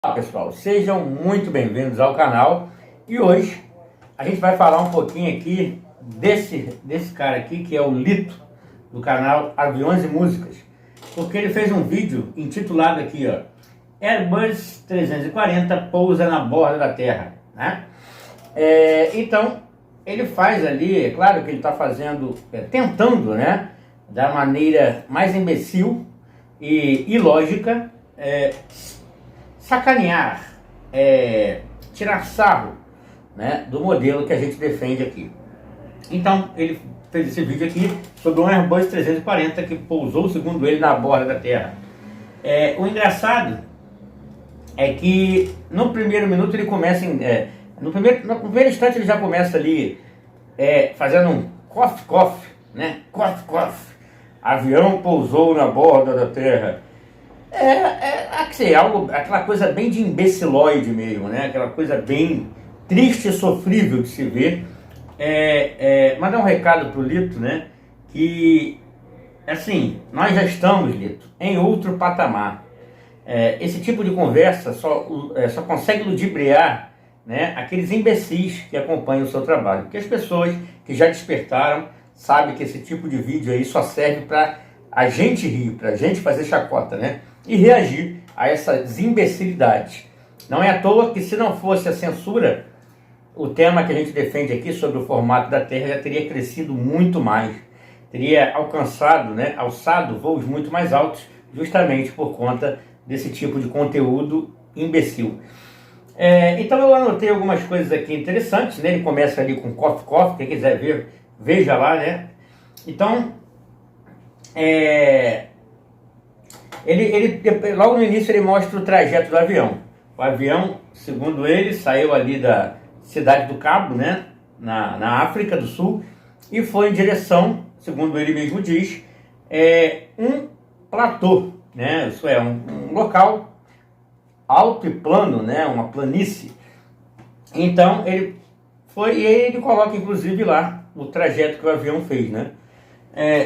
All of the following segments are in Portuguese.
Olá pessoal, sejam muito bem-vindos ao canal. E hoje a gente vai falar um pouquinho aqui desse cara aqui, que é o Lito, do canal Aviões e Músicas, porque ele fez um vídeo intitulado aqui, ó, Airbus 340 pousa na borda da Terra, né? Então ele faz ali, é claro que ele está fazendo, tentando, né, da maneira mais imbecil e ilógica, sacanear, tirar sarro, né, do modelo que a gente defende aqui. Então ele fez esse vídeo aqui sobre um Airbus 340 que pousou, segundo ele, na borda da Terra. O engraçado é que no primeiro minuto ele começa, no primeiro instante ele já começa ali fazendo um cof, né, cof, avião pousou na borda da Terra. Aquela coisa bem de imbecilóide mesmo, né? Aquela coisa bem triste e sofrível de se ver. Mandar um recado pro Lito, né? Que, assim, nós já estamos, Lito, em outro patamar. Esse tipo de conversa só consegue ludibriar, né, aqueles imbecis que acompanham o seu trabalho. Porque as pessoas que já despertaram sabem que esse tipo de vídeo aí só serve para a gente rir, para a gente fazer chacota, né? E reagir a essas imbecilidades. Não é à toa que, se não fosse a censura, o tema que a gente defende aqui sobre o formato da Terra já teria crescido muito mais, teria alcançado, né, alçado voos muito mais altos, justamente por conta desse tipo de conteúdo imbecil. Então eu anotei algumas coisas aqui interessantes, né? Ele começa ali com cof, quem quiser ver, veja lá, né? Então, logo no início ele mostra o trajeto do avião. O avião, segundo ele, saiu ali da cidade do Cabo, né, na África do Sul, e foi em direção, segundo ele mesmo diz, um platô, né? Isso é um local alto e plano, né, uma planície. Então ele foi, e ele coloca inclusive lá o trajeto que o avião fez, né?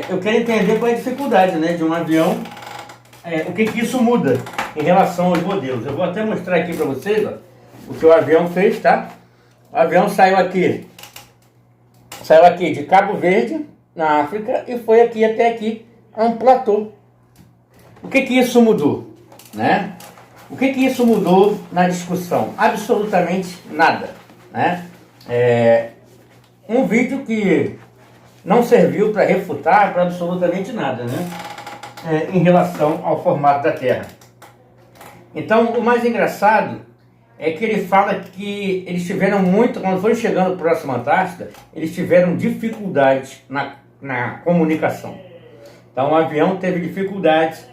Eu quero entender qual é a dificuldade, né, de um avião, o que isso muda em relação aos modelos. Eu vou até mostrar aqui para vocês, ó, o que o avião fez, tá? O avião saiu aqui de Cabo Verde, na África, e foi até aqui, a um platô. O que isso mudou, né? O que isso mudou na discussão? Absolutamente nada, né? Um vídeo que não serviu para refutar para absolutamente nada, né? Em relação ao formato da Terra. Então, o mais engraçado é que ele fala que eles tiveram quando foram chegando próximo à Antártida, eles tiveram dificuldades na comunicação. Então, o avião teve dificuldades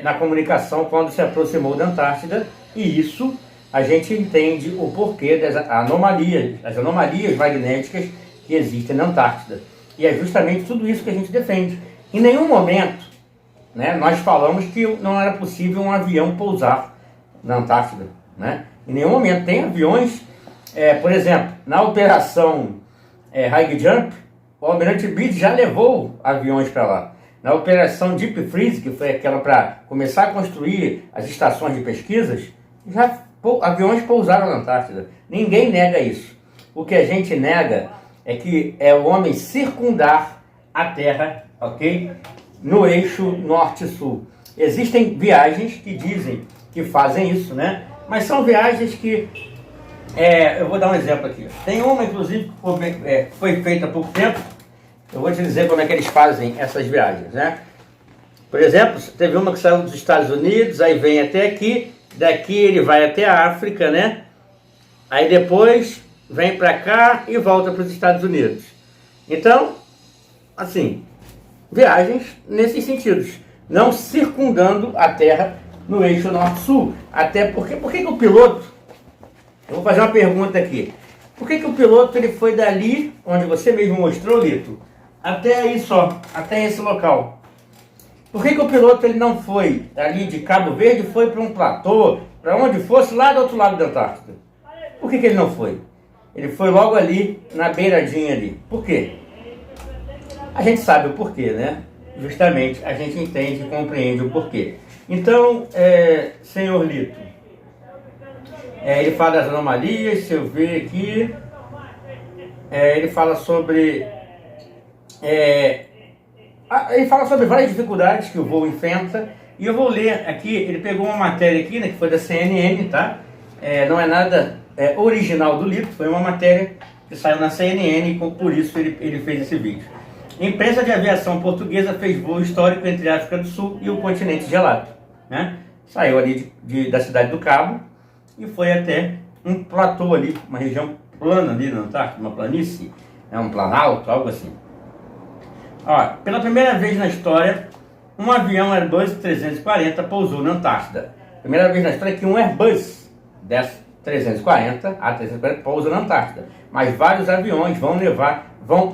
na comunicação quando se aproximou da Antártida, e isso a gente entende o porquê das anomalias magnéticas que existem na Antártida. E é justamente tudo isso que a gente defende. Em nenhum momento, né, nós falamos que não era possível um avião pousar na Antártida, né? Em nenhum momento. Tem aviões, por exemplo, na operação High Jump, o Almirante Byrd já levou aviões para lá. Na operação Deep Freeze, que foi aquela para começar a construir as estações de pesquisas, aviões pousaram na Antártida. Ninguém nega isso. O que a gente nega é que o homem circundar a Terra, ok? No eixo norte-sul. Existem viagens que dizem que fazem isso, né? Mas são viagens que... eu vou dar um exemplo aqui. Tem uma, inclusive, que foi feita há pouco tempo. Eu vou te dizer como é que eles fazem essas viagens, né? Por exemplo, teve uma que saiu dos Estados Unidos, aí vem até aqui, daqui ele vai até a África, né? Aí depois vem para cá e volta para os Estados Unidos. Então, assim, viagens nesses sentidos, não circundando a Terra no eixo norte-sul. Até porque, por que o piloto, eu vou fazer uma pergunta aqui, por que o piloto ele foi dali, onde você mesmo mostrou, Lito, até aí só, até esse local? Por que o piloto ele não foi ali de Cabo Verde, foi para um platô, para onde fosse, lá do outro lado da Antártida? Por que ele não foi? Ele foi logo ali, na beiradinha ali. Por quê? A gente sabe o porquê, né? Justamente, a gente entende e compreende o porquê. Então, senhor Lito, Ele fala das anomalias, se eu ver aqui, ele fala sobre ele fala sobre várias dificuldades que o voo enfrenta, e eu vou ler aqui. Ele pegou uma matéria aqui, né, que foi da CNN, tá? Não é nada original do livro, foi uma matéria que saiu na CNN, e por isso ele fez esse vídeo. Empresa de aviação portuguesa fez voo histórico entre a África do Sul e o continente gelado, né? Saiu ali da cidade do Cabo e foi até um platô ali, uma região plana ali na Antártida, uma planície, um planalto, algo assim. Ó, pela primeira vez na história, um avião Airbus 340 pousou na Antártida. Primeira vez na história que um Airbus 340, A340 pousa na Antártida. Mas vários aviões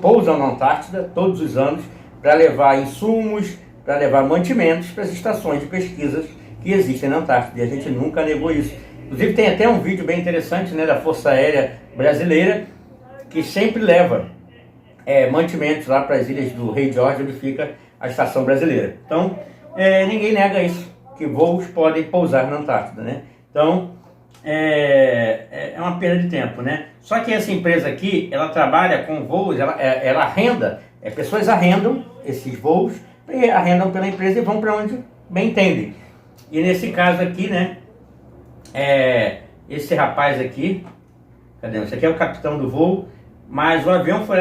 pousam na Antártida todos os anos para levar insumos, para levar mantimentos para as estações de pesquisas que existem na Antártida. E a gente nunca negou isso. Inclusive tem até um vídeo bem interessante, né, da Força Aérea Brasileira, que sempre leva mantimentos lá para as ilhas do Rei Jorge, onde fica a estação brasileira. Então, ninguém nega isso, que voos podem pousar na Antártida, né? Então, é uma perda de tempo, né? Só que essa empresa aqui, ela trabalha com voos, ela arrenda, pessoas arrendam esses voos, arrendam pela empresa e vão para onde bem entendem. E nesse caso aqui, né, esse rapaz aqui, cadê? Esse aqui é o capitão do voo, mas o avião foi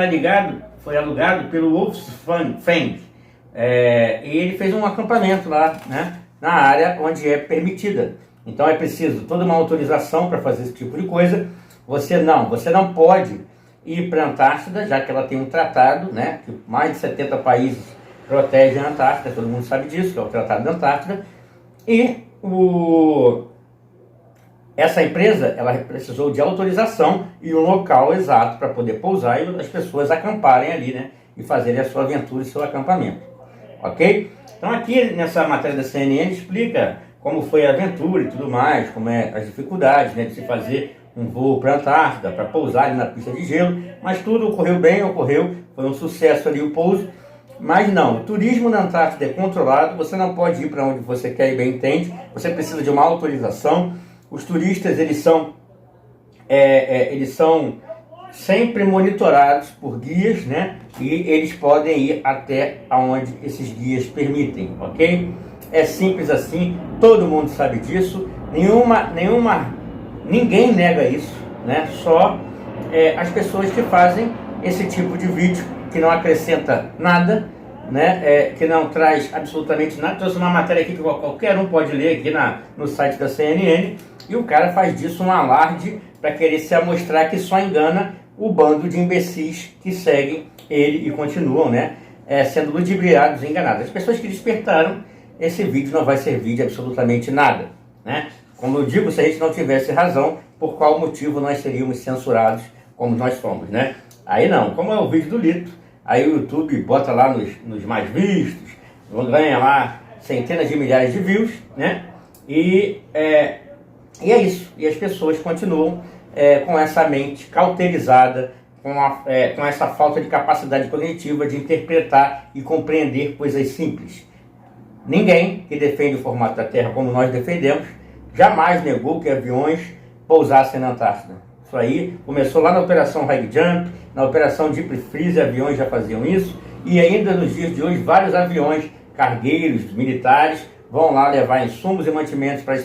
alugado pelo Wolfsfang, e ele fez um acampamento lá, né, na área onde é permitida. Então é preciso toda uma autorização para fazer esse tipo de coisa. Você não pode ir para a Antártida, já que ela tem um tratado, né, que mais de 70 países protegem a Antártida, todo mundo sabe disso, que é o Tratado da Antártida. E essa empresa, ela precisou de autorização e um local exato para poder pousar e as pessoas acamparem ali, né, e fazerem a sua aventura e seu acampamento, ok? Então aqui nessa matéria da CNN explica como foi a aventura e tudo mais, como as dificuldades, né, de se fazer um voo para a Antártida, para pousar ali na pista de gelo, mas tudo ocorreu bem, foi um sucesso ali o pouso. Mas não, o turismo na Antártida é controlado, você não pode ir para onde você quer e bem entende, você precisa de uma autorização. Os turistas, eles são sempre monitorados por guias, né? E eles podem ir até onde esses guias permitem, ok? É simples assim, todo mundo sabe disso, ninguém nega isso, né? Só as pessoas que fazem esse tipo de vídeo, que não acrescenta nada, né? Que não traz absolutamente nada. Trouxe uma matéria aqui que qualquer um pode ler aqui no site da CNN, e o cara faz disso um alarde para querer se amostrar que só engana o bando de imbecis que seguem ele e continuam, né, sendo ludibriados e enganados. As pessoas que despertaram, esse vídeo não vai servir de absolutamente nada, né? Como eu digo, se a gente não tivesse razão, por qual motivo nós seríamos censurados como nós somos, né? Aí não, como é o vídeo do Lito, aí o YouTube bota lá nos mais vistos, ganha lá centenas de milhares de views, né? E é isso, e as pessoas continuam com essa mente cauterizada, com essa falta de capacidade cognitiva de interpretar e compreender coisas simples. Ninguém que defende o formato da Terra como nós defendemos jamais negou que aviões pousassem na Antártida. Isso aí começou lá na Operação High Jump, na Operação Deep Freeze, aviões já faziam isso, e ainda nos dias de hoje vários aviões cargueiros militares vão lá levar insumos e mantimentos para as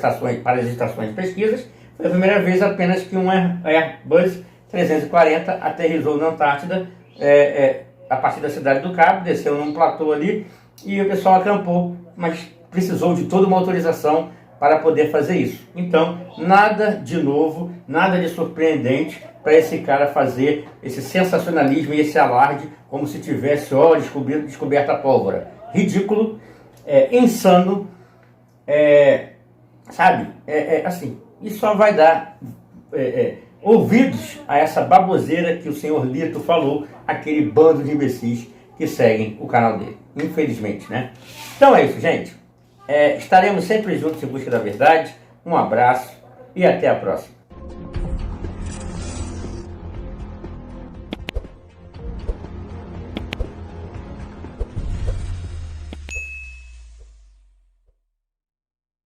estações de pesquisas. Foi a primeira vez apenas que um Airbus 340 aterrissou na Antártida, a partir da cidade do Cabo, desceu num platô ali, e o pessoal acampou, mas precisou de toda uma autorização para poder fazer isso. Então, nada de novo, nada de surpreendente para esse cara fazer esse sensacionalismo e esse alarde como se tivesse, descoberto a pólvora. Ridículo, insano, sabe? Assim, isso só vai dar ouvidos a essa baboseira que o senhor Lito falou, aquele bando de imbecis que seguem o canal dele, infelizmente, né? Então é isso, gente. Estaremos sempre juntos em busca da verdade. Um abraço e até a próxima.